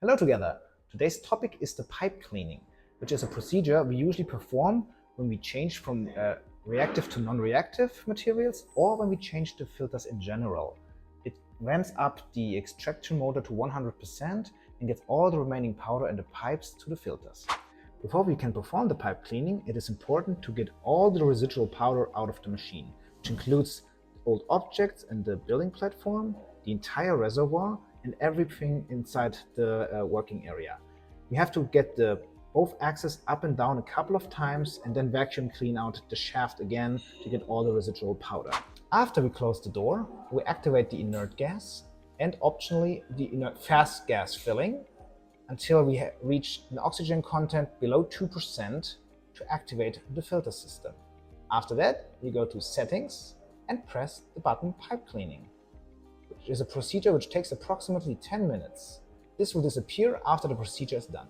Hello together! Today's topic is the pipe cleaning, which is a procedure we usually perform when we change from reactive to non-reactive materials or when we change the filters in general. It ramps up the extraction motor to 100% and gets all the remaining powder in the pipes to the filters. Before we can perform the pipe cleaning, it is important to get all the residual powder out of the machine, which includes old objects in the building platform, the entire reservoir, and everything inside the working area. We have to get both axes up and down a couple of times and then vacuum clean out the shaft again to get all the residual powder. After we close the door, we activate the inert gas and optionally the inert fast gas filling until we reach an oxygen content below 2% to activate the filter system. After that, we go to Settings and press the button Pipe Cleaning, which is a procedure which takes approximately 10 minutes. This will disappear after the procedure is done.